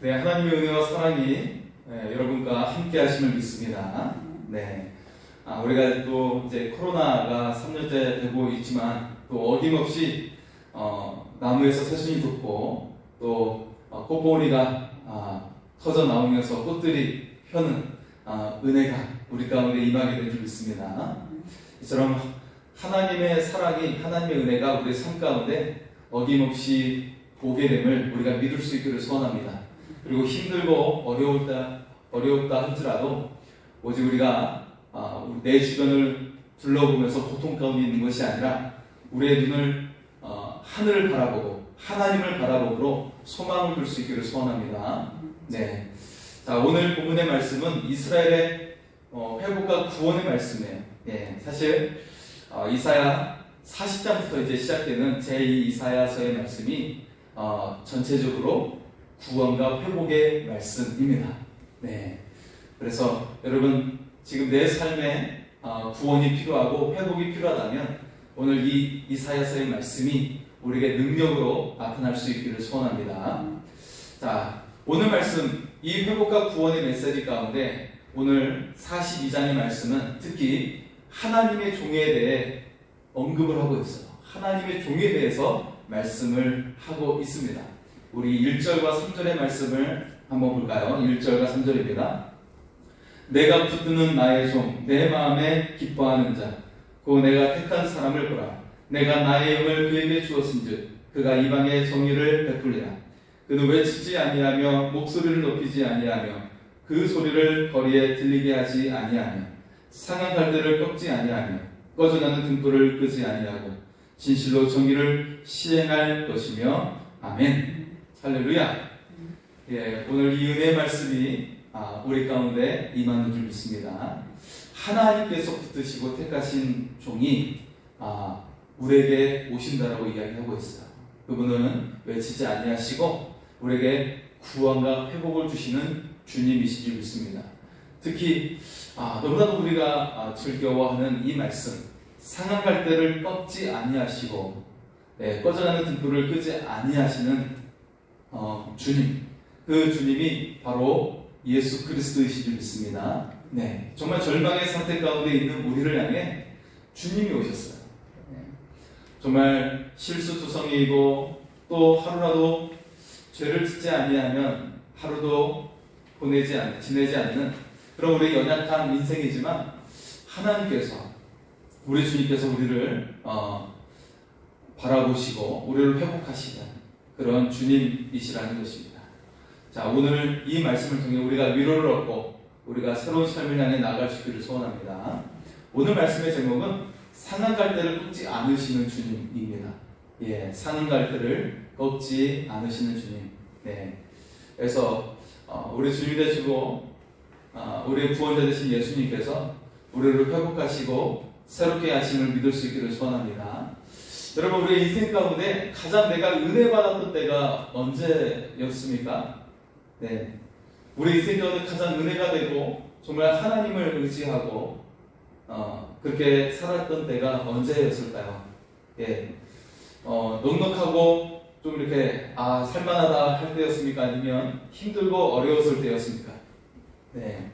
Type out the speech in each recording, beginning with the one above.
네, 하나님의 은혜와 사랑이 여러분과 함께 하심을 믿습니다. 네. 우리가 또 이제 코로나가 3년째 되고 있지만 또 어김없이 나무에서 새순이 돋고 또 꽃봉오리가 터져 나오면서 꽃들이 펴는 은혜가 우리 가운데 임하게 된 줄 믿습니다. 이처럼 하나님의 사랑이, 하나님의 은혜가 우리의 삶 가운데 어김없이 보게 됨을 우리가 믿을 수 있기를 소원합니다. 그리고 힘들고 어려웠다 할지라도 오직 우리가 내 주변을 둘러보면서 고통 가운데 있는 것이 아니라 우리의 눈을 하늘을 바라보고 하나님을 바라보므로 소망을 줄 수 있기를 소원합니다. 네. 자, 오늘 본문의 말씀은 이스라엘의 회복과 구원의 말씀이에요. 예, 사실 이사야 40장부터 이제 시작되는 제2 이사야서의 말씀이 전체적으로 구원과 회복의 말씀입니다. 네. 그래서 여러분 지금 내 삶에 구원이 필요하고 회복이 필요하다면 오늘 이 이사야서의 말씀이 우리에게 능력으로 나타날 수 있기를 소원합니다. 자, 오늘 말씀 이 회복과 구원의 메시지 가운데 오늘 42장의 말씀은 특히 하나님의 종에 대해 언급을 하고 있어요. 하나님의 종에 대해서 말씀을 하고 있습니다. 우리 1절과 3절의 말씀을 한번 볼까요? 1절과 3절입니다. 내가 붙드는 나의 종, 내 마음에 기뻐하는 자, 곧 내가 택한 사람을 보라. 내가 나의 영을 그에게 주었은즉 그가 이방의 정의를 베풀리라. 그는 외치지 아니하며 목소리를 높이지 아니하며 그 소리를 거리에 들리게 하지 아니하며 상한 갈대를 꺾지 아니하며 꺼져가는 등불을 끄지 아니하고 진실로 정의를 시행할 것이며 아멘. 할렐루야. 예, 오늘 이 은혜의 말씀이 우리 가운데 임하는 줄 믿습니다. 하나님께서 붙드시고 택하신 종이 우리에게 오신다라고 이야기하고 있어요. 그분은 외치지 아니하시고 우리에게 구원과 회복을 주시는 주님이신 줄 믿습니다. 특히 너무나도 우리가 즐거워하는 이 말씀, 상한 갈대를 꺾지 아니하시고 꺼져가는 등불을 끄지 아니하시는 주님, 그 주님이 바로 예수 그리스도이신 줄 믿습니다. 네, 정말 절망의 상태 가운데 있는 우리를 향해 주님이 오셨어요. 정말 실수투성이이고 또 하루라도 죄를 짓지 아니하면 하루도 지내지 않는 그런 우리의 연약한 인생이지만 하나님께서 우리 주님께서 우리를 바라보시고 우리를 회복하시는 그런 주님이시라는 것입니다. 자, 오늘 이 말씀을 통해 우리가 위로를 얻고 우리가 새로운 삶을 향해 나아갈 수 있기를 소원합니다. 오늘 말씀의 제목은 상한 갈대를 꺾지 않으시는 주님입니다. 예, 상한 갈대를 꺾지 않으시는 주님. 네. 그래서 우리 주님 되시고 우리의 구원자 되신 예수님께서 우리를 회복하시고 새롭게 하심을 믿을 수 있기를 소원합니다. 여러분, 우리의 인생 가운데 가장 내가 은혜 받았던 때가 언제였습니까? 네. 우리 인생 가운데 가장 은혜가 되고 정말 하나님을 의지하고 그렇게 살았던 때가 언제였을까요? 예. 넉넉하고 좀 이렇게 살만하다 할 때였습니까? 아니면 힘들고 어려웠을 때였습니까? 네.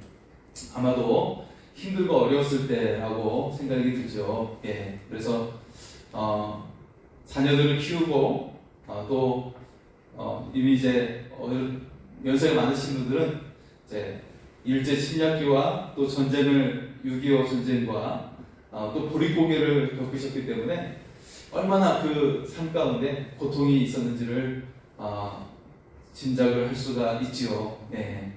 아마도 힘들고 어려웠을 때라고 생각이 들죠. 예. 그래서 자녀들을 키우고 또 이미 이제 연세가 많으신 분들은 이제 일제 침략기와 또 전쟁을 6.25 전쟁과 또 보릿고개를 겪으셨기 때문에 얼마나 그 삶 가운데 고통이 있었는지를 짐작을 할 수가 있지요. 네.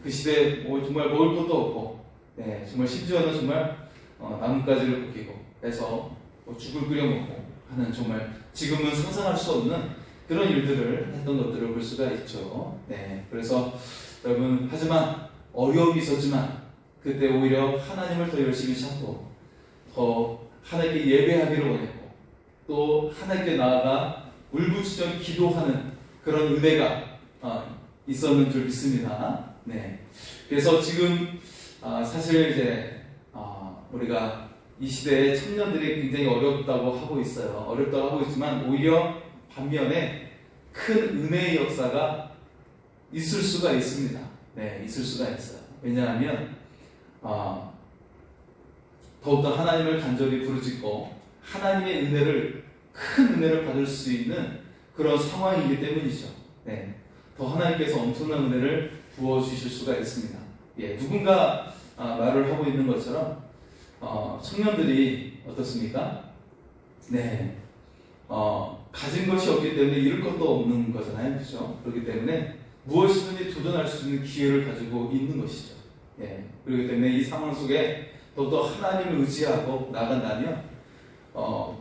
그 시대에 정말 먹을 것도 없고, 네. 정말 심지어는 정말 나뭇가지를 벗기고 해서 죽을 끓여 먹고 하는 정말 지금은 상상할 수 없는 그런 일들을 했던 것들을 볼 수가 있죠. 네. 그래서 여러분, 하지만 어려움이 있었지만 그때 오히려 하나님을 더 열심히 찾고 더 하나님께 예배하기를 원했고 또 하나님께 나아가 울부짖어 기도하는 그런 은혜가 있었는 줄 믿습니다. 네. 그래서 지금 사실 이제 우리가 이 시대에 청년들이 굉장히 어렵다고 하고 있어요. 어렵다고 하고 있지만 오히려 반면에 큰 은혜의 역사가 있을 수가 있습니다. 네, 있을 수가 있어요. 왜냐하면 더욱더 하나님을 간절히 부르짖고 하나님의 은혜를, 큰 은혜를 받을 수 있는 그런 상황이기 때문이죠. 네, 더 하나님께서 엄청난 은혜를 부어주실 수가 있습니다. 예, 누군가 말을 하고 있는 것처럼 청년들이 어떻습니까? 네, 가진 것이 없기 때문에 잃을 것도 없는 거잖아요. 그렇죠? 그렇기 때문에 무엇이든지 도전할 수 있는 기회를 가지고 있는 것이죠. 예, 그렇기 때문에 이 상황 속에 더욱더 하나님을 의지하고 나간다면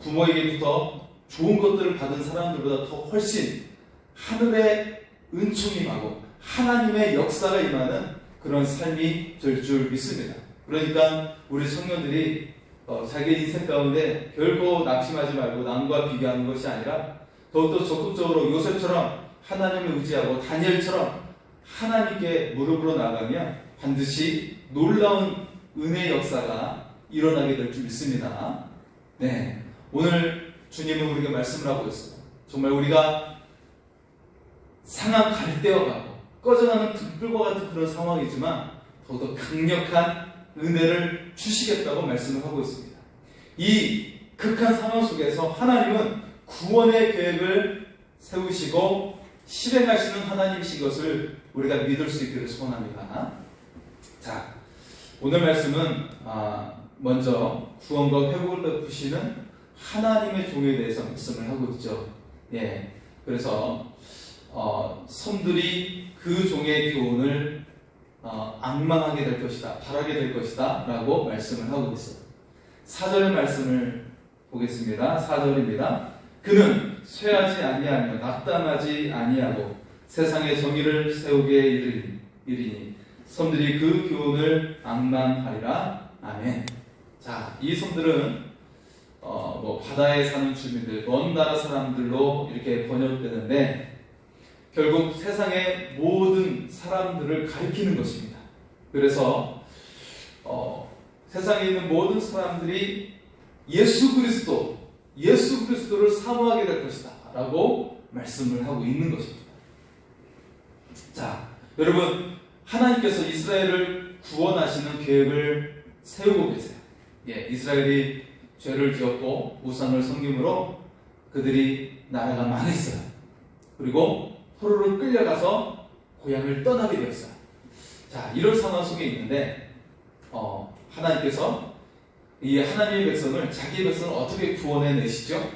부모에게부터 좋은 것들을 받은 사람들보다 더 훨씬 하늘의 은총이 임하고 하나님의 역사가 임하는 그런 삶이 될 줄 믿습니다. 그러니까 우리 청년들이 자기 인생 가운데 결코 낙심하지 말고 남과 비교하는 것이 아니라 더욱더 적극적으로 요셉처럼 하나님을 의지하고 다니엘처럼 하나님께 무릎으로 나가면 반드시 놀라운 은혜의 역사가 일어나게 될 줄 믿습니다. 네, 오늘 주님은 우리에게 말씀을 하고 있어요. 정말 우리가 상한 갈대와 같고 꺼져가는 등불과 같은 그런 상황이지만 더욱더 강력한 은혜를 주시겠다고 말씀을 하고 있습니다. 이 극한 상황 속에서 하나님은 구원의 계획을 세우시고 실행하시는 하나님이신 것을 우리가 믿을 수 있기를 소원합니다. 자, 오늘 말씀은 먼저 구원과 회복을 베푸시는 하나님의 종에 대해서 말씀을 하고 있죠. 예, 그래서 성들이 그 종의 교훈을 앙망하게 될 것이다, 바라게 될 것이다 라고 말씀을 하고 있어요. 4절의 말씀을 보겠습니다. 4절입니다. 그는 쇠하지 아니하며 낙담하지 아니하고 세상의 정의를 세우게 이르니 섬들이 그 교훈을 앙망하리라. 아멘. 자, 이 섬들은 바다에 사는 주민들, 먼 나라 사람들로 이렇게 번역되는데 결국 세상의 모든 사람들을 가리키는 것입니다. 그래서 세상에 있는 모든 사람들이 예수 그리스도를 사모하게 될 것이다 라고 말씀을 하고 있는 것입니다. 자, 여러분, 하나님께서 이스라엘을 구원하시는 계획을 세우고 계세요. 예, 이스라엘이 죄를 지었고 우상을 섬김으로 그들이 나라가 망했어요. 그리고 포로로 끌려가서 고향을 떠나게 되었어요. 자, 이런 상황 속에 있는데 하나님께서 이 하나님의 백성을, 자기의 백성을 어떻게 구원해내시죠?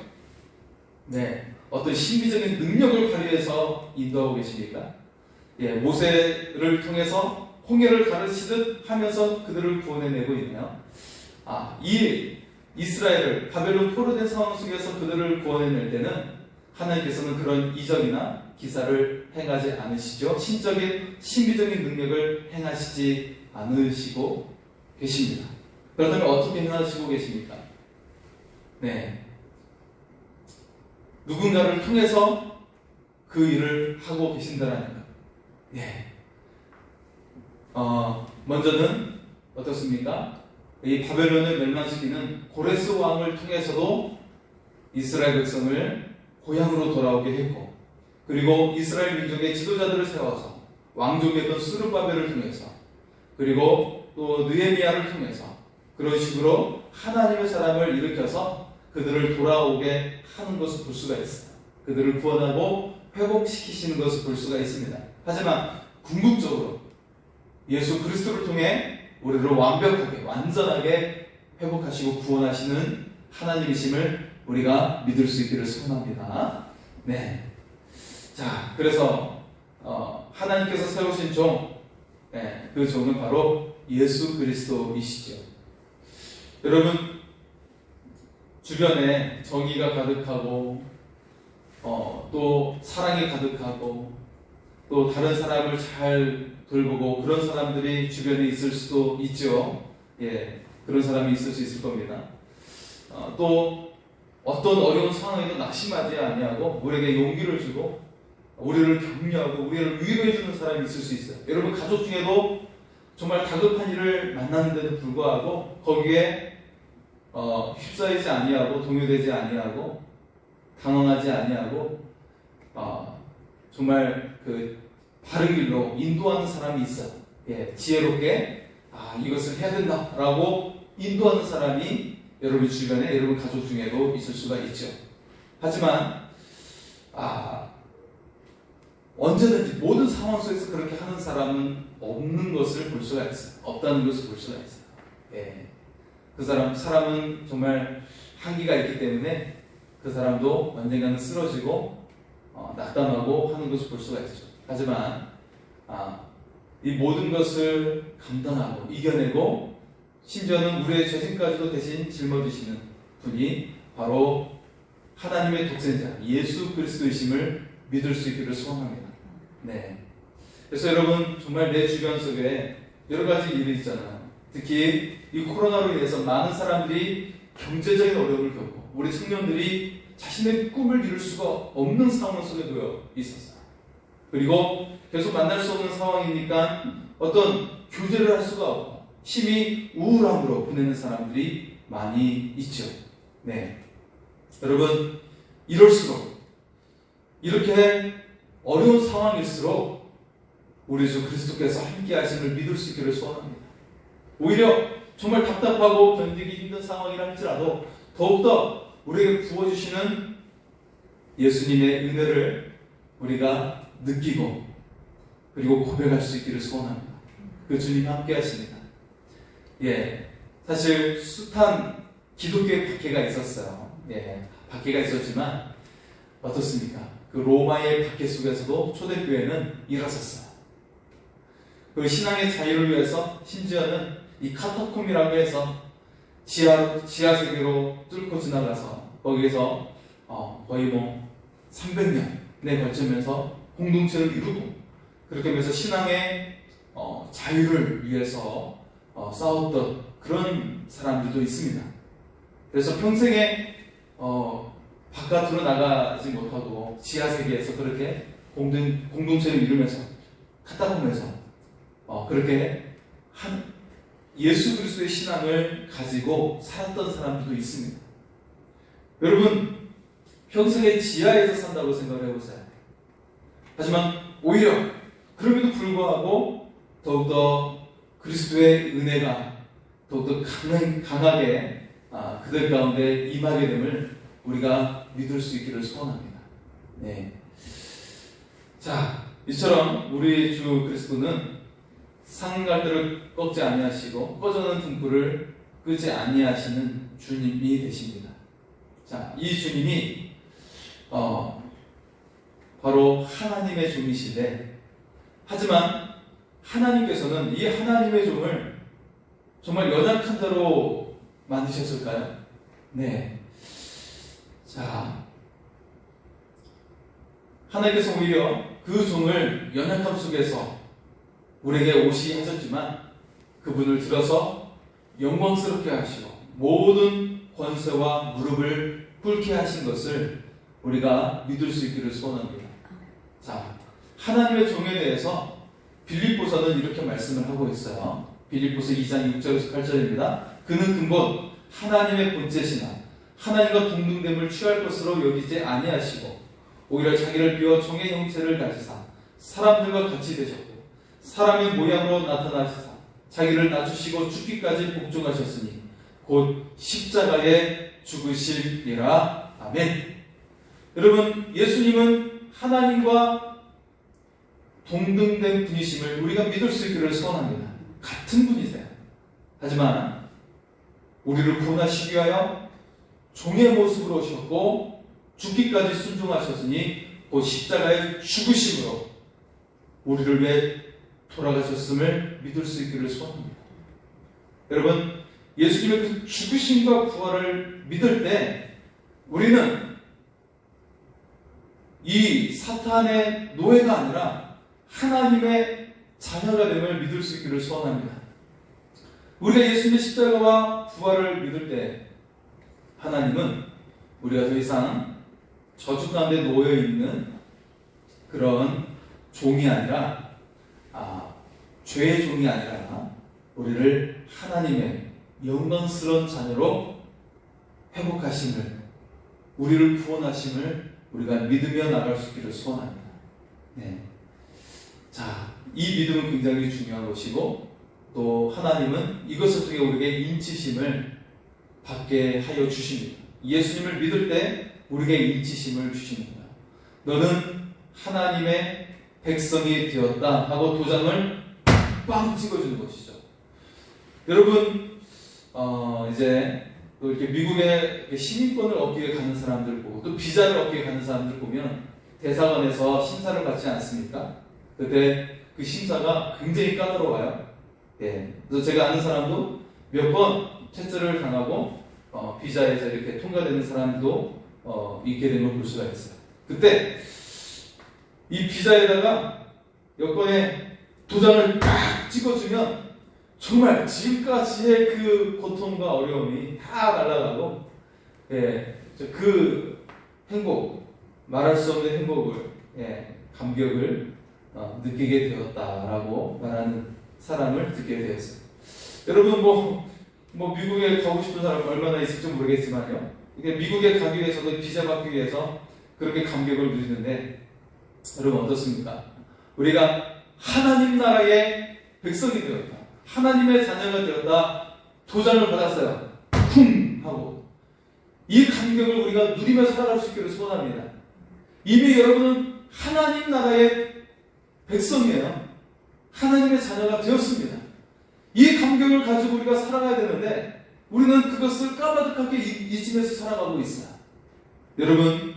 네, 어떤 신비적인 능력을 발휘해서 인도하고 계십니까? 예, 모세를 통해서 홍해를 가르치듯 하면서 그들을 구원해내고 있네요. 이 이스라엘을 바벨론 포로된 상황 속에서 그들을 구원해낼 때는 하나님께서는 그런 이적이나 기사를 행하지 않으시죠. 신적인 신비적인 능력을 행하시지 않으시고 계십니다. 그렇다면 어떻게 행하시고 계십니까? 네, 누군가를 통해서 그 일을 하고 계신다라는 것. 네. 먼저는 어떻습니까? 이 바벨론을 멸망시키는 고레스 왕을 통해서도 이스라엘 백성을 고향으로 돌아오게 했고, 그리고 이스라엘 민족의 지도자들을 세워서 왕족이었던 스룹바벨을 통해서, 그리고 또 느헤미야를 통해서 그런 식으로 하나님의 사람을 일으켜서 그들을 돌아오게 하는 것을 볼 수가 있어요. 그들을 구원하고 회복시키시는 것을 볼 수가 있습니다. 하지만 궁극적으로 예수 그리스도를 통해 우리를 완벽하게, 완전하게 회복하시고 구원하시는 하나님이심을 우리가 믿을 수 있기를 소원합니다. 네. 자, 그래서 하나님께서 세우신 종, 네, 그 종은 바로 예수 그리스도이시죠. 여러분, 주변에 정의가 가득하고 또 사랑이 가득하고 또 다른 사람을 잘 돌보고 그런 사람들이 주변에 있을 수도 있죠. 예, 그런 사람이 있을 수 있을 겁니다. 또 어떤 어려운 상황에도 낙심하지 아니하고 우리에게 용기를 주고 우리를 격려하고 우리를 위로해 주는 사람이 있을 수 있어요. 여러분, 가족 중에도 정말 다급한 일을 만나는데도 불구하고 거기에 휩싸이지 아니하고 동요되지 아니하고 당황하지 아니하고 정말 그 바른 길로 인도하는 사람이 있어요. 예, 지혜롭게 이것을 해야 된다라고 인도하는 사람이 여러분 주변에, 여러분 가족 중에도 있을 수가 있죠. 하지만 언제든지 모든 상황 속에서 그렇게 하는 사람은 없는 것을 볼 수가 있어요. 없다는 것을 볼 수가 있어요. 예. 그 사람은 정말 한계가 있기 때문에 그 사람도 언젠가는 쓰러지고 낙담하고 하는 것을 볼 수가 있죠. 하지만 이 모든 것을 감당하고 이겨내고 심지어는 우리의 죄진까지도 대신 짊어지시는 분이 바로 하나님의 독생자 예수 그리스도이심을 믿을 수 있기를 소원합니다. 네. 그래서 여러분 정말 내 주변 속에 여러 가지 일이 있잖아요. 특히 이 코로나로 인해서 많은 사람들이 경제적인 어려움을 겪고 우리 청년들이 자신의 꿈을 이룰 수가 없는 상황 속에 놓여 있었어요. 그리고 계속 만날 수 없는 상황이니까 어떤 교제를 할 수가 없고 심히 우울함으로 보내는 사람들이 많이 있죠. 네. 여러분 이럴수록 이렇게 어려운 상황일수록 우리 주 그리스도께서 함께 하심을 믿을 수 있기를 소원합니다. 오히려 정말 답답하고 견디기 힘든 상황이라 할지라도 더욱더 우리에게 부어주시는 예수님의 은혜를 우리가 느끼고 그리고 고백할 수 있기를 소원합니다. 그 주님 함께 하십니다. 예, 사실 숱한 기독교의 박해가 있었어요. 예, 박해가 있었지만 어떻습니까? 그 로마의 박해 속에서도 초대교회는 일어섰어요. 그 신앙의 자유를 위해서 심지어는 이 카타콤이라고 해서 지하 세계로 뚫고 지나가서 거기에서 거의 300년에 걸치면서 공동체를 이루고 그렇게 하면서 신앙의 자유를 위해서 싸웠던 그런 사람들도 있습니다. 그래서 평생에 바깥으로 나가지 못하고 지하 세계에서 그렇게 공동체를 이루면서 카타콤에서 그렇게 예수 그리스도의 신앙을 가지고 살았던 사람들도 있습니다. 여러분 평생에 지하에서 산다고 생각을 해보세요. 하지만 오히려 그럼에도 불구하고 더욱더 그리스도의 은혜가 더욱더 강하게 그들 가운데 임하게 됨을 우리가 믿을 수 있기를 소원합니다. 네. 자, 이처럼 우리 주 그리스도는 상갈대를 꺾지 아니하시고 꺼져는 등불을 끄지 아니하시는 주님이 되십니다. 자, 이 주님이 바로 하나님의 종이시되 하지만 하나님께서는 이 하나님의 종을 정말 연약한 자로 만드셨을까요? 네. 자, 하나님께서 오히려 그 종을 연약함 속에서 우리에게 오시게 하셨지만 그분을 들어서 영광스럽게 하시고 모든 권세와 무릎을 꿇게 하신 것을 우리가 믿을 수 있기를 소원합니다. 자, 하나님의 종에 대해서 빌립보서는 이렇게 말씀을 하고 있어요. 빌립보서 2장 6절에서 8절입니다. 그는 근본 하나님의 본체시나 하나님과 동등됨을 취할 것으로 여기지 아니하시고 오히려 자기를 비워 종의 형체를 가지사 사람들과 같이 되셨고 사람의 모양으로 나타나시사 자기를 낮추시고 죽기까지 복종하셨으니 곧 십자가에 죽으시리라. 아멘. 여러분 예수님은 하나님과 동등된 분이심을 우리가 믿을 수 있기를 소원합니다. 같은 분이세요. 하지만 우리를 구원하시기 위하여 종의 모습으로 오셨고 죽기까지 순종하셨으니 곧 십자가의 죽으심으로 우리를 위해 돌아가셨음을 믿을 수 있기를 소원합니다. 여러분 예수님의 그 죽으심과 부활을 믿을 때 우리는 이 사탄의 노예가 아니라 하나님의 자녀가 됨을 믿을 수 있기를 소원합니다. 우리가 예수님의 십자가와 부활을 믿을 때 하나님은 우리가 더 이상 저주 가운데 놓여 있는 그런 종이 아니라 죄의 종이 아니라 우리를 하나님의 영광스러운 자녀로 회복하심을 우리를 구원하심을 우리가 믿으며 나갈 수 있기를 소원합니다. 네. 자, 이 믿음은 굉장히 중요한 것이고 또 하나님은 이것을 통해 우리에게 인치심을 받게 하여 주십니다. 예수님을 믿을 때 우리에게 인치심을 주십니다. 너는 하나님의 백성이 되었다 하고 도장을 빵 찍어주는 것이죠. 여러분, 이제 또 이렇게 미국의 시민권을 얻기 위해 가는 사람들 보고 또 비자를 얻기 위해 가는 사람들 보면 대사관에서 심사를 받지 않습니까? 그때 그 심사가 굉장히 까다로워요. 예. 그래서 제가 아는 사람도 몇 번 퇴짜를 당하고 비자에서 이렇게 통과되는 사람도 있게 된 걸 볼 수가 있어요. 그때 이 비자에다가 여권에 도장을 딱 찍어주면 정말 지금까지의 그 고통과 어려움이 다 날아가고, 예, 그 행복, 말할 수 없는 행복을, 예, 감격을 느끼게 되었다라고 말하는 사람을 듣게 되었어요. 여러분, 뭐 미국에 가고 싶은 사람 얼마나 있을지 모르겠지만요. 이게 미국에 가기 위해서도 비자 받기 위해서 그렇게 감격을 누리는데, 여러분 어떻습니까? 우리가 하나님 나라의 백성이 되었다. 하나님의 자녀가 되었다. 도장을 받았어요. 쿵! 하고. 이 감격을 우리가 누리며 살아갈 수 있기를 소원합니다. 이미 여러분은 하나님 나라의 백성이에요. 하나님의 자녀가 되었습니다. 이 감격을 가지고 우리가 살아가야 되는데 우리는 그것을 까마득하게 잊으면서 살아가고 있어요. 여러분,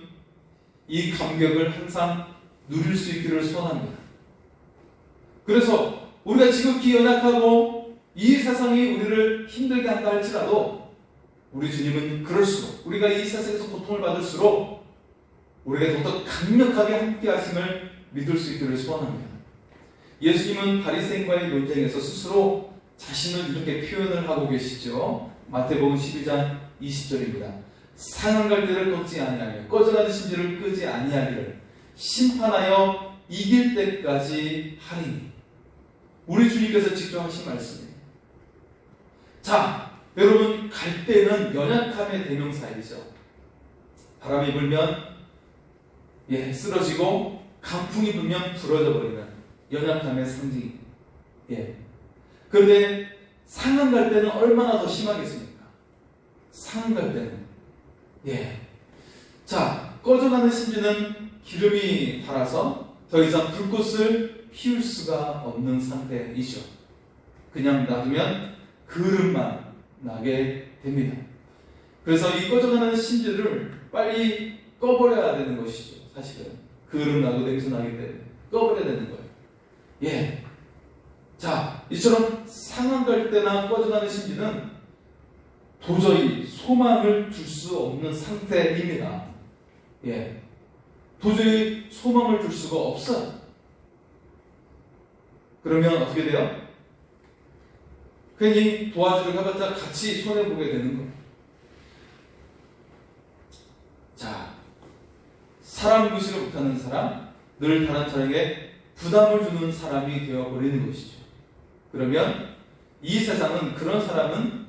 이 감격을 항상 누릴 수 있기를 소원합니다. 그래서 우리가 지극히 연약하고 이 세상이 우리를 힘들게 한다 할지라도 우리 주님은 그럴수록 우리가 이 세상에서 고통을 받을수록 우리가 더더 강력하게 함께 하심을 믿을 수 있기를 소원합니다. 예수님은 바리새인과의 논쟁에서 스스로 자신을 이렇게 표현을 하고 계시죠. 마태복음 12장 20절입니다. 상한 갈대를 꺾지 아니하며 꺼져가는 심지를 끄지 아니하기를 심판하여 이길 때까지 하리니. 우리 주님께서 직접 하신 말씀이에요. 자, 여러분, 갈대는 연약함의 대명사이죠. 바람이 불면 쓰러지고 강풍이 불면 부러져 버리는 연약함의 상징. 그런데 상한 갈대는 얼마나 더 심하겠습니까? 상한 갈대는 자, 꺼져가는 심지는 기름이 달아서 더 이상 불꽃을 피울 수가 없는 상태이죠. 그냥 놔두면 그릇만 나게 됩니다. 그래서 이 꺼져가는 심지를 빨리 꺼버려야 되는 것이죠. 사실은 그릇 나고 냄새 나기 때문에 꺼버려야 되는 거예요. 자, 이처럼 상한 갈대나 꺼져가는 심지는 도저히 소망을 둘 수 없는 상태입니다. 도저히 소망을 둘 수가 없어요. 그러면 어떻게 돼요? 괜히 도와주려고 해봤자 같이 손해보게 되는 거예요. 자, 사람 무시를 못하는 사람, 늘 다른 사람에게 부담을 주는 사람이 되어버리는 것이죠. 그러면 이 세상은 그런 사람은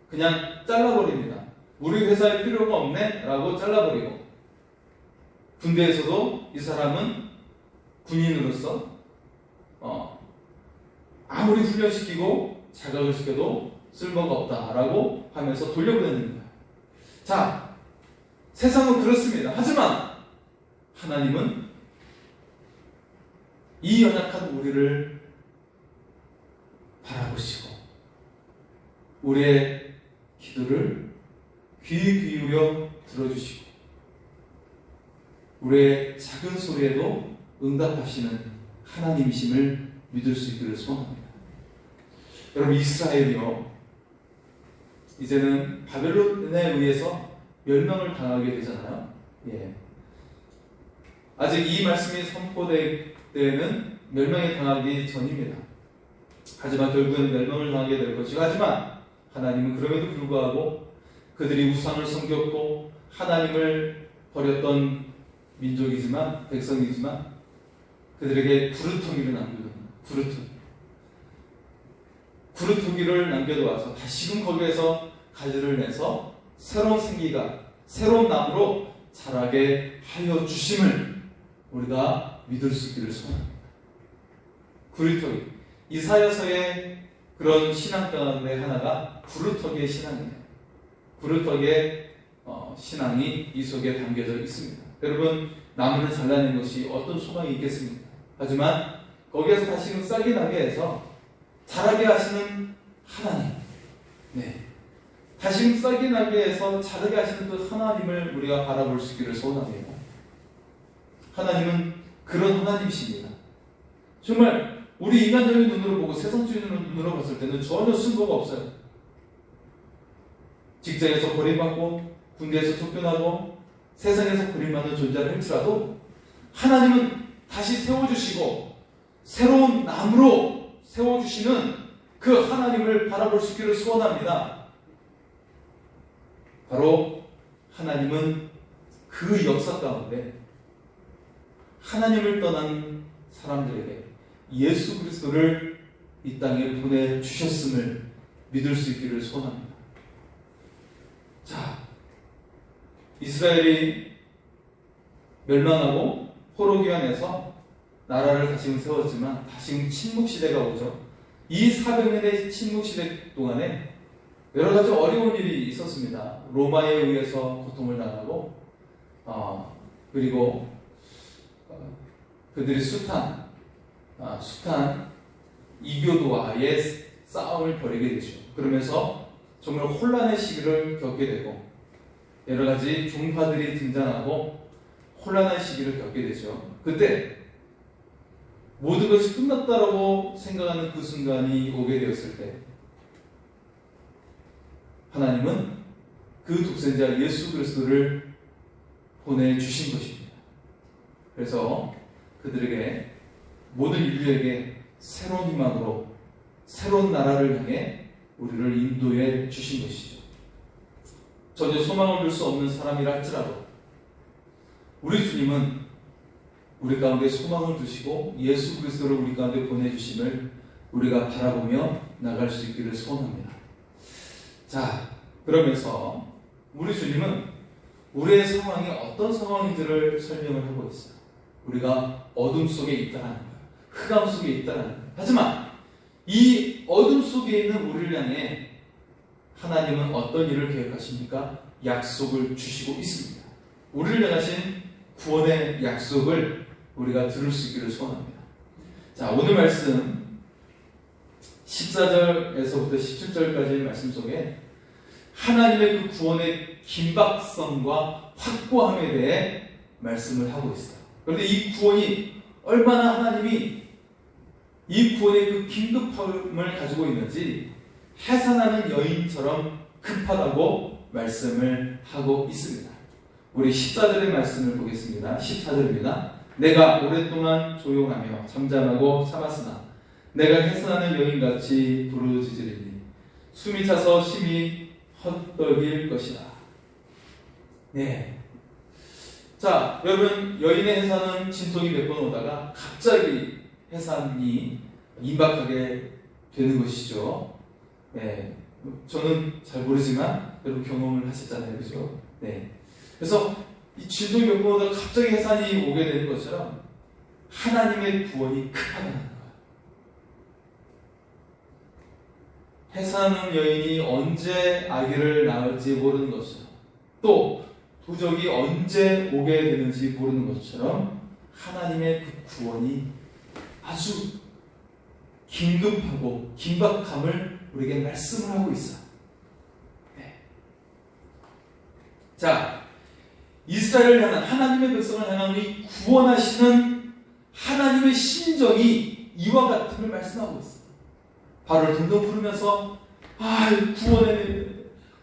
그냥 잘라버립니다. 우리 회사에 필요가 없네? 라고 잘라버리고, 군대에서도 이 사람은 군인으로서 아무리 훈련시키고 자각을 시켜도 쓸모가 없다라고 하면서 돌려보내는 거예요. 자, 세상은 그렇습니다. 하지만 하나님은 이 연약한 우리를 바라보시고 우리의 기도를 귀 기울여 들어주시고 우리의 작은 소리에도 응답하시는 하나님이심을 믿을 수 있기를 소원합니다. 여러분, 이스라엘이요, 이제는 바벨론에 의해서 멸망을 당하게 되잖아요. 아직 이 말씀이 선포될 때는 멸망에 당하기 전입니다. 하지만 결국은 멸망을 당하게 될 것이고, 하지만 하나님은 그럼에도 불구하고 그들이 우상을 섬겼고 하나님을 버렸던 민족이지만, 백성이지만 그들에게 구루터기를 남겨둡니다. 구루터기를 남겨두어서 다시금 거기에서 가지를 내서 새로운 생기가 새로운 나무로 자라게 하여 주심을 우리가 믿을 수 있기를 소원합니다. 구루터기. 이사야서의 그런 신앙 가운데 하나가 구루터기의 신앙이에요. 구루터기의 신앙이 이 속에 담겨져 있습니다. 여러분, 나무를 잘라낸 것이 어떤 소망이 있겠습니까? 하지만 거기에서 다시금 싹이 나게 해서 자라게 하시는 하나님, 다시금 싹이 나게 해서 자라게 하시는 그 하나님을 우리가 바라볼 수 있기를 소원합니다. 하나님은 그런 하나님이십니다. 정말 우리 인간적인 눈으로 보고 세상적인 눈으로 봤을 때는 전혀 승부가 없어요. 직장에서 버림받고 군대에서 쫓겨나고 세상에서 버림받는 존재를 할지라도 하나님은 다시 세워주시고 새로운 나무로 세워주시는 그 하나님을 바라볼 수 있기를 소원합니다. 바로 하나님은 그 역사 가운데 하나님을 떠난 사람들에게 예수 그리스도를 이 땅에 보내주셨음을 믿을 수 있기를 소원합니다. 자, 이스라엘이 멸망하고 포로기환에서 나라를 다시금 세웠지만 다시금 침묵시대가 오죠. 이 400년의 침묵시대 동안에 여러 가지 어려운 일이 있었습니다. 로마에 의해서 고통을 당하고 그리고 그들이 숱한 이교도와의 싸움을 벌이게 되죠. 그러면서 정말 혼란의 시기를 겪게 되고 여러 가지 종파들이 등장하고 혼란한 시기를 겪게 되죠. 그때 모든 것이 끝났다라고 생각하는 그 순간이 오게 되었을 때 하나님은 그 독생자 예수 그리스도를 보내주신 것입니다. 그래서 그들에게 모든 인류에게 새로운 희망으로 새로운 나라를 향해 우리를 인도해 주신 것이죠. 전혀 소망을 둘 수 없는 사람이라 할지라도 우리 주님은 우리 가운데 소망을 두시고 예수 그리스도를 우리 가운데 보내주심을 우리가 바라보며 나갈 수 있기를 소원합니다. 자, 그러면서 우리 주님은 우리의 상황이 어떤 상황인지를 설명을 하고 있어요. 우리가 어둠 속에 있다는 거예요. 흑암 속에 있다는 거예요. 하지만 이 어둠 속에 있는 우리를 향해 하나님은 어떤 일을 계획하십니까? 약속을 주시고 있습니다. 우리를 향하신 구원의 약속을 우리가 들을 수 있기를 소원합니다. 자, 오늘 말씀 14절에서부터 17절까지의 말씀 속에 하나님의 그 구원의 긴박성과 확고함에 대해 말씀을 하고 있어요. 그런데 이 구원이 얼마나 하나님이 이 구원의 그 긴급함을 가지고 있는지 해산하는 여인처럼 급하다고 말씀을 하고 있습니다. 우리 14절의 말씀을 보겠습니다. 14절입니다. 내가 오랫동안 조용하며 잠잠하고 참았으나 내가 해산하는 여인같이 부르짖으리니 숨이 차서 심히 헛떡일 것이다. 네. 자, 여러분, 여인의 해산은 진통이 몇 번 오다가 갑자기 해산이 임박하게 되는 것이죠. 네. 저는 잘 모르지만 여러분 경험을 하셨잖아요. 그죠? 네. 그래서 이 진통이 몇 번 오다가 갑자기 해산이 오게 되는 것처럼 하나님의 구원이 급하다는 거예요. 해산하는 여인이 언제 아기를 낳을지 모르는 것처럼 또 도적이 언제 오게 되는지 모르는 것처럼 하나님의 그 구원이 아주 긴급하고 긴박함을 우리에게 말씀을 하고 있어요. 네. 자, 이스라엘을 향한 하나님의 백성을 향한 이 구원하시는 하나님의 심정이 이와 같음을 말씀하고 있어요. 발을 동동 부르면서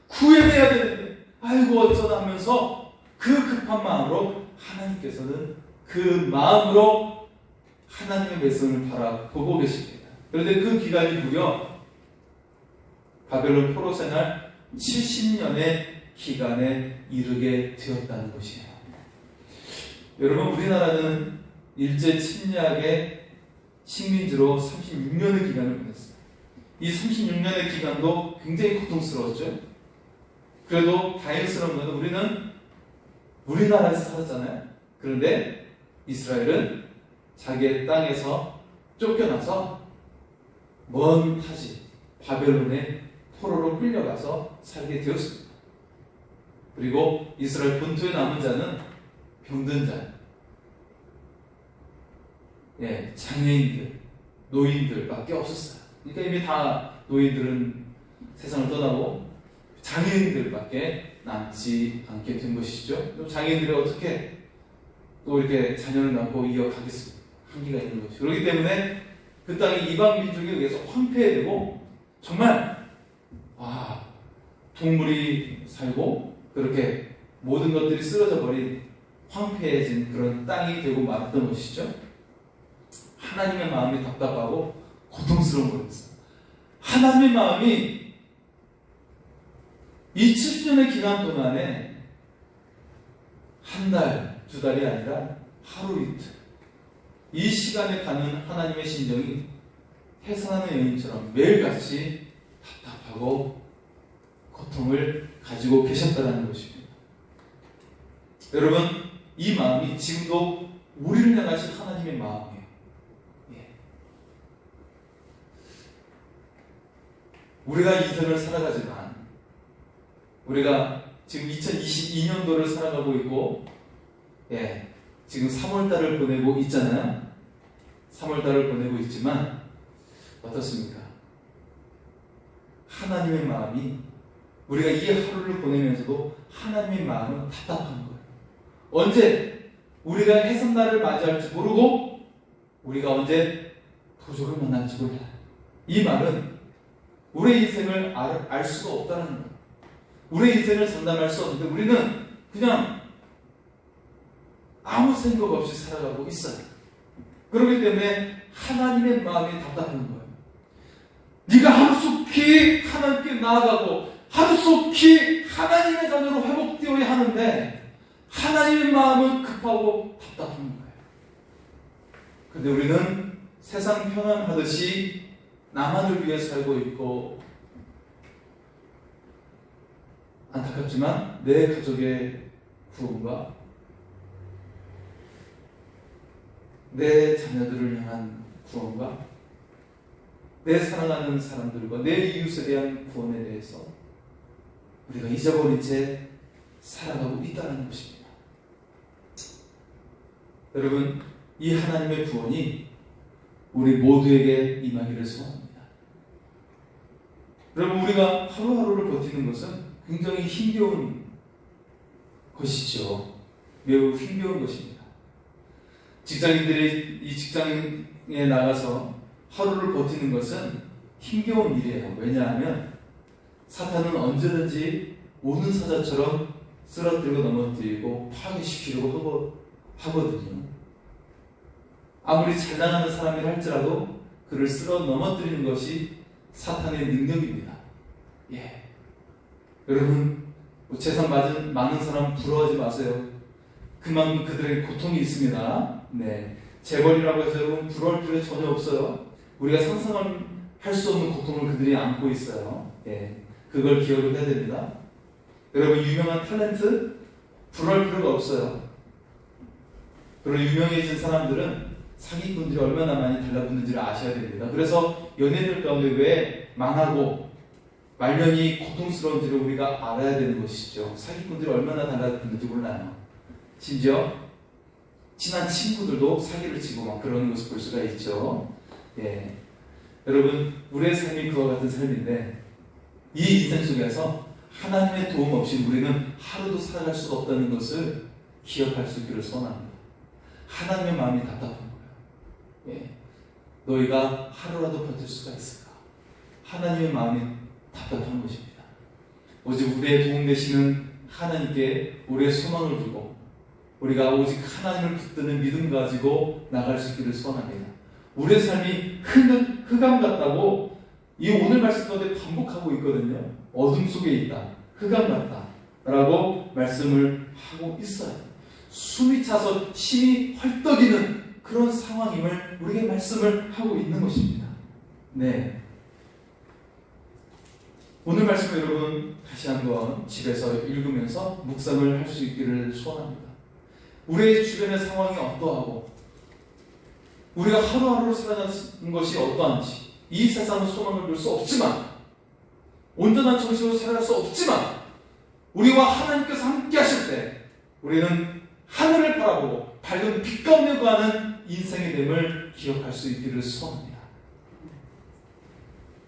구해내야 되는데 아이고 어쩌다 하면서 그 급한 마음으로 하나님께서는 그 마음으로 하나님의 백성을 바라보고 계십니다. 그런데 그 기간이 무려 바벨론 포로 생활 70년의 기간에 이르게 되었다는 것이에요. 여러분, 우리나라는 일제 침략의 식민지로 36년의 기간을 보냈어요. 이 36년의 기간도 굉장히 고통스러웠죠. 그래도 다행스러운 것은 우리는 우리나라에서 살았잖아요. 그런데 이스라엘은 자기의 땅에서 쫓겨나서 먼 타지 바벨론의 포로로 끌려가서 살게 되었습니다. 그리고 이스라엘 본토에 남은 자는 병든 자, 장애인들, 노인들밖에 없었어요. 그러니까 이미 다 노인들은 세상을 떠나고 장애인들밖에 남지 않게 된 것이죠. 그럼 장애인들이 어떻게 또 이렇게 자녀를 낳고 이어가겠습니까? 한계가 있는 것이죠. 그렇기 때문에 그 땅이 이방 민족에 의해서 황폐되고 정말 동물이 살고 그렇게 모든 것들이 쓰러져 버린 황폐해진 그런 땅이 되고 말았던 것이죠. 하나님의 마음이 답답하고 고통스러운 거였어요. 하나님의 마음이 이 70년의 기간 동안에 한 달, 두 달이 아니라 하루 이틀 이 시간에 가는 하나님의 심정이 해산하는 여인처럼 매일같이 답답하고 고통을 가지고 계셨다는 것입니다. 여러분, 이 마음이 지금도 우리를 향하신 하나님의 마음이에요. 우리가 인생을 살아가지만 우리가 지금 2022년도를 살아가고 있고 지금 3월달을 보내고 있잖아요. 3월달을 보내고 있지만 어떻습니까? 하나님의 마음이 우리가 이 하루를 보내면서도 하나님의 마음은 답답한 거예요. 언제 우리가 해산날을 맞이할지 모르고 우리가 언제 도적을 만날지 몰라요. 이 말은 우리의 인생을 알 수가 없다는 거예요. 우리의 인생을 장담할 수 없는데 우리는 그냥 아무 생각 없이 살아가고 있어요. 그렇기 때문에 하나님의 마음이 답답한 거예요. 네가 하루속히 하나님께 나아가고 하루속히 하나님의 자녀로 회복되어야 하는데 하나님의 마음은 급하고 답답한 거예요. 그런데 우리는 세상 편안하듯이 나만을 위해 살고 있고 안타깝지만 내 가족의 구원과 내 자녀들을 향한 구원과 내 사랑하는 사람들과 내 이웃에 대한 구원에 대해서 우리가 잊어버린 채 살아가고 있다는 것입니다. 여러분, 이 하나님의 구원이 우리 모두에게 임하기를 소원합니다. 여러분, 우리가 하루하루를 버티는 것은 굉장히 힘겨운 것이죠. 매우 힘겨운 것입니다. 직장인들이 이 직장에 나가서 하루를 버티는 것은 힘겨운 일이에요. 왜냐하면 사탄은 언제든지 오는 사자처럼 쓰러뜨리고 넘어뜨리고 파괴시키려고 하거든요. 아무리 잘 나가는 사람이라 할지라도 그를 쓸어 넘어뜨리는 것이 사탄의 능력입니다. 여러분, 재산 많은 사람 부러워하지 마세요. 그만큼 그들에게 고통이 있습니다. 재벌이라고 해서 여러분 부러울 필요 전혀 없어요. 우리가 상상할 수 없는 고통을 그들이 안고 있어요. 그걸 기억을 해야 됩니다. 여러분, 유명한 탤런트 부러울 필요가 없어요. 그리고 유명해진 사람들은 사기꾼들이 얼마나 많이 달라붙는지를 아셔야 됩니다. 그래서 연예인들 가운데 왜 망하고 말년이 고통스러운지를 우리가 알아야 되는 것이죠. 사기꾼들이 얼마나 달라붙는지 몰라요. 심지어 친한 친구들도 사기를 치고 막 그러는 것을 볼 수가 있죠. 여러분, 우리의 삶이 그와 같은 삶인데 이 인생 속에서 하나님의 도움 없이 우리는 하루도 살아갈 수가 없다는 것을 기억할 수 있기를 소원합니다. 하나님의 마음이 답답한 거예요. 너희가 하루라도 버틸 수가 있을까? 하나님의 마음이 답답한 것입니다. 오직 우리의 도움 되시는 하나님께 우리의 소망을 두고 우리가 오직 하나님을 붙드는 믿음 가지고 나갈 수 있기를 소원합니다. 우리의 삶이 흑암 같다고 이 오늘 말씀 가운데 반복하고 있거든요. 어둠 속에 있다, 흑암 같다 라고 말씀을 하고 있어요. 숨이 차서 심이 헐떡이는 그런 상황임을 우리에게 말씀을 하고 있는 것입니다. 오늘 말씀 여러분 다시 한번 집에서 읽으면서 묵상을 할 수 있기를 소원합니다. 우리의 주변의 상황이 어떠하고 우리가 하루하루 살아가는 것이 어떠한지 이 세상은 소망을 볼 수 없지만, 온전한 정신으로 살아갈 수 없지만, 우리와 하나님께서 함께 하실 때 우리는 하늘을 바라보고 밝은 빛 가운데 거하는 인생의 됨을 기억할 수 있기를 소원합니다.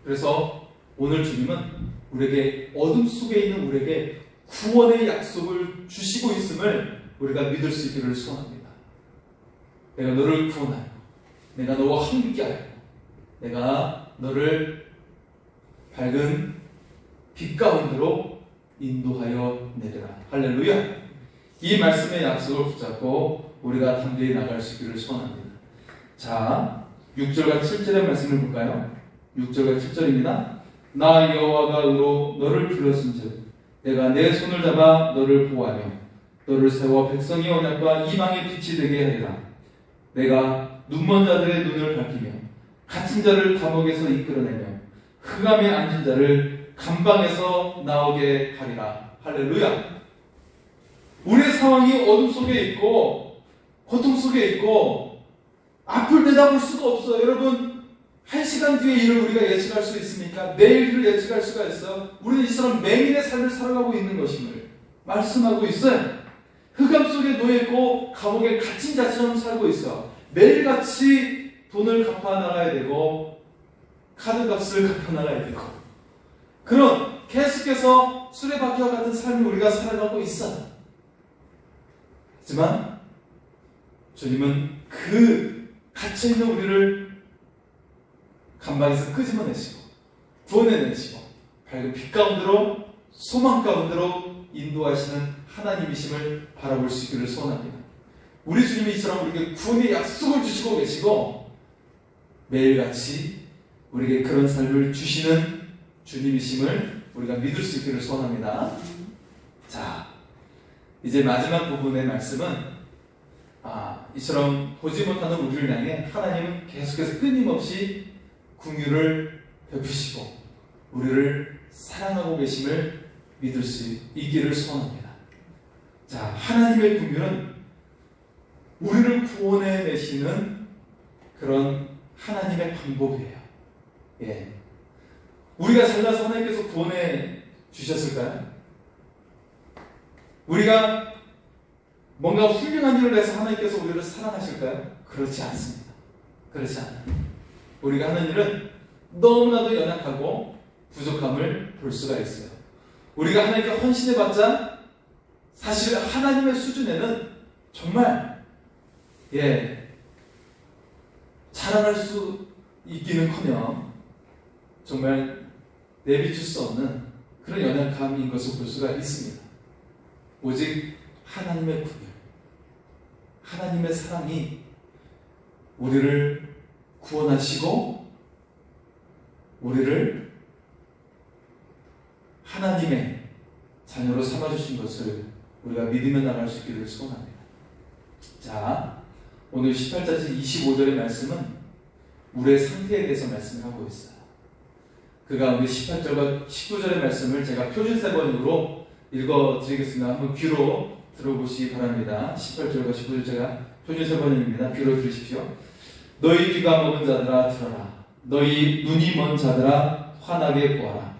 그래서 오늘 주님은 우리에게, 어둠 속에 있는 우리에게 구원의 약속을 주시고 있음을 우리가 믿을 수 있기를 소원합니다. 내가 너를 구원하여, 내가 너와 함께하여, 내가 너를 밝은 빛 가운데로 인도하여 내리라. 할렐루야. 이 말씀의 약속을 붙잡고 우리가 담대히 나갈 수 있기를 소원합니다. 자, 6절과 7절의 말씀을 볼까요? 6절과 7절입니다. 나 여호와가 의로 너를 불렀은즉 내가 내 손을 잡아 너를 보호하며 너를 세워 백성의 언약과 이방의 빛이 되게 하리라. 내가 눈먼 자들의 눈을 밝히며 갇힌 자를 감옥에서 이끌어내며 흑암에 앉은 자를 감방에서 나오게 하리라. 할렐루야. 우리의 상황이 어둠 속에 있고 고통 속에 있고 앞을 내다볼 수가 없어요. 여러분, 1시간 뒤의 일을 우리가 예측할 수 있습니까? 내일을 예측할 수가 있어. 우리는 이처럼 맹인의 삶을 살아가고 있는 것임을 말씀하고 있어요. 흑암 속에 놓여있고 감옥에 갇힌 자처럼 살고 있어. 매일같이 돈을 갚아 나가야 되고 카드값을 갚아 나가야 되고 그런 계속해서 수레바퀴와 같은 삶을 우리가 살아가고 있어요. 하지만 주님은 그 갇혀있는 우리를 감방에서 끄집어내시고 구원해내시고 밝은 빛 가운데로 소망 가운데로 인도하시는 하나님이심을 바라볼 수 있기를 소원합니다. 우리 주님이 이처럼 우리에게 구원의 약속을 주시고 계시고 매일같이 우리에게 그런 삶을 주시는 주님이심을 우리가 믿을 수 있기를 소원합니다. 자, 이제 마지막 부분의 말씀은 이처럼 보지 못하는 우리를 향해 하나님은 계속해서 끊임없이 긍휼을 베푸시고 우리를 사랑하고 계심을 믿을 수 있기를 소원합니다. 자, 하나님의 긍휼은 우리를 구원해 내시는 그런 하나님의 방법이에요. 예. 우리가 잘나서 하나님께서 구원해 주셨을까요? 우리가 뭔가 훌륭한 일을 해서 하나님께서 우리를 사랑하실까요? 그렇지 않습니다. 그렇지 않아요. 우리가 하는 일은 너무나도 연약하고 부족함을 볼 수가 있어요. 우리가 하나님께 헌신해봤자 사실 하나님의 수준에는 정말 자랑할 수 있기는커녕 정말 내비칠 수 없는 그런 연약함인 것을 볼 수가 있습니다. 오직 하나님의 긍휼, 하나님의 사랑이 우리를 구원하시고 우리를 하나님의 자녀로 삼아주신 것을 우리가 믿으며 나갈 수 있기를 소원합니다. 자, 오늘 18절에서 25절의 말씀은 우리의 상태에 대해서 말씀을 하고 있어요. 그 가운데 18절과 19절의 말씀을 제가 표준세번으로 읽어드리겠습니다. 한번 귀로 들어보시기 바랍니다. 18절과 19절 제가 표준세번입니다. 귀로 들으십시오. 너희 귀가 먹은 자들아 들어라. 너희 눈이 먼 자들아 환하게 보아라.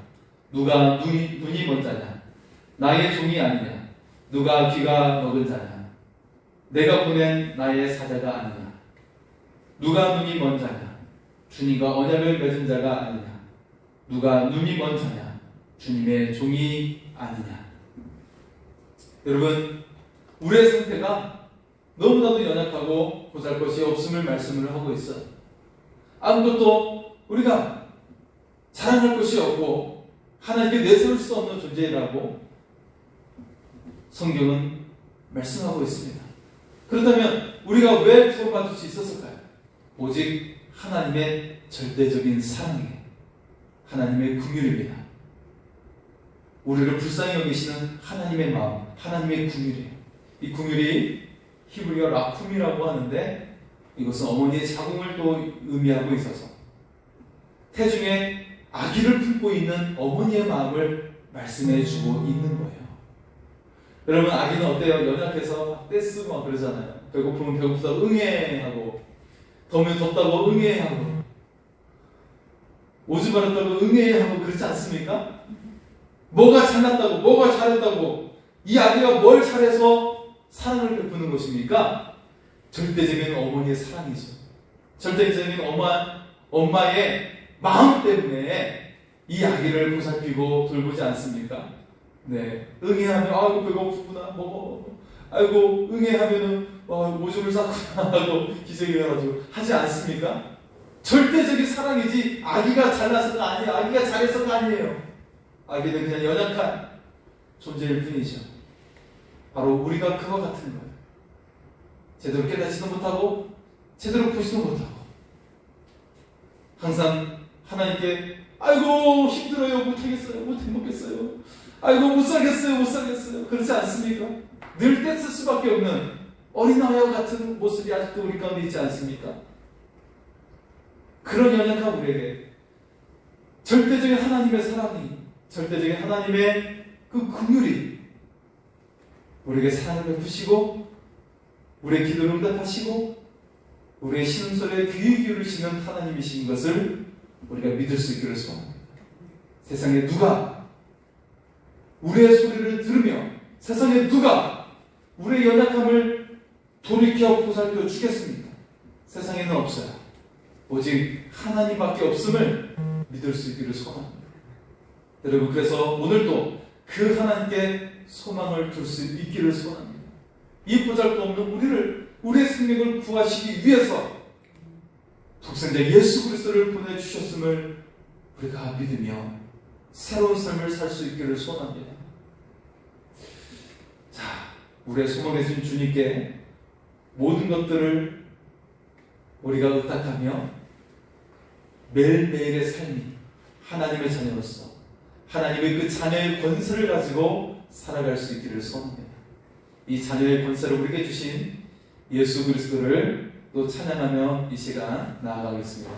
누가 눈이 먼 자냐? 나의 종이 아니냐? 누가 귀가 먹은 자냐? 내가 보낸 나의 사자가 아니냐? 누가 눈이 먼 자냐? 주님과 언약을 맺은 자가 아니냐? 누가 눈이 먼 자냐? 주님의 종이 아니냐? 여러분, 우리의 상태가 너무나도 연약하고 보잘것이 없음을 말씀을 하고 있어요. 아무것도 우리가 자랑할 것이 없고 하나님께 내세울 수 없는 존재라고 성경은 말씀하고 있습니다. 그렇다면 우리가 왜 구원받을 수 있었을까요? 오직 하나님의 절대적인 사랑에 하나님의 긍휼입니다. 우리를 불쌍히 여기시는 하나님의 마음, 하나님의 긍휼이에요. 이 긍휼이 히브리어 라쿰이라고 하는데 이것은 어머니의 자궁을 또 의미하고 있어서 태중에 아기를 품고 있는 어머니의 마음을 말씀해 주고 있는 거예요. 여러분, 아기는 어때요? 연약해서 떼쓰고 막 그러잖아요. 배고프면 배고프다고 응애하고 더우면 덥다고 응해야 하고, 오줌 마렵다고 응해야 하고, 그렇지 않습니까? 뭐가 잘났다고, 뭐가 잘했다고, 이 아기가 뭘 잘해서 사랑을 베푸는 것입니까? 절대적인 어머니의 사랑이죠. 절대적인 엄마의 마음 때문에 이 아기를 보살피고 돌보지 않습니까? 네, 응애하면 아이고 배고프구나 먹어. 아이고 응애하면은 오줌을 쌌구나 하고 기저귀 열어주고 하지 않습니까? 절대적인 사랑이지 아기가 잘나서가 아니에요. 아기가 잘해서가 아니에요. 아기는 그냥 연약한 존재일 뿐이죠. 바로 우리가 그와 같은 거예요. 제대로 깨닫지도 못하고 제대로 보지도 못하고 항상 하나님께 아이고 힘들어요 못하겠어요 못 해먹겠어요 아이고 못 살겠어요 그렇지 않습니까? 늘 떼쓸 수밖에 없는 어린아이와 같은 모습이 아직도 우리 가운데 있지 않습니까? 그런 연약한 우리에게 절대적인 하나님의 사랑이, 절대적인 하나님의 그 긍휼이 우리에게 사랑을 베푸시고 우리의 기도를 응답하시고 우리의 신음소리에 귀 기울이시는 하나님이신 것을 우리가 믿을 수 있기를 소원합니다. 세상에 누가 우리의 소리를 들으며 세상에 누가 우리의 연약함을 돌이켜 보살펴 주겠습니까? 세상에는 없어요. 오직 하나님밖에 없음을 믿을 수 있기를 소원합니다. 여러분, 그래서 오늘도 그 하나님께 소망을 둘 수 있기를 소원합니다. 이 보잘것없는 우리의 생명을 구하시기 위해서 독생자 예수 그리스도를 보내주셨음을 우리가 믿으며 새로운 삶을 살 수 있기를 소원합니다. 자, 우리의 소망의 신 주님께 모든 것들을 우리가 의탁하며 매일매일의 삶이 하나님의 자녀로서 하나님의 그 자녀의 권세를 가지고 살아갈 수 있기를 소원합니다. 이 자녀의 권세를 우리에게 주신 예수 그리스도를 또 찬양하며 이 시간 나아가겠습니다.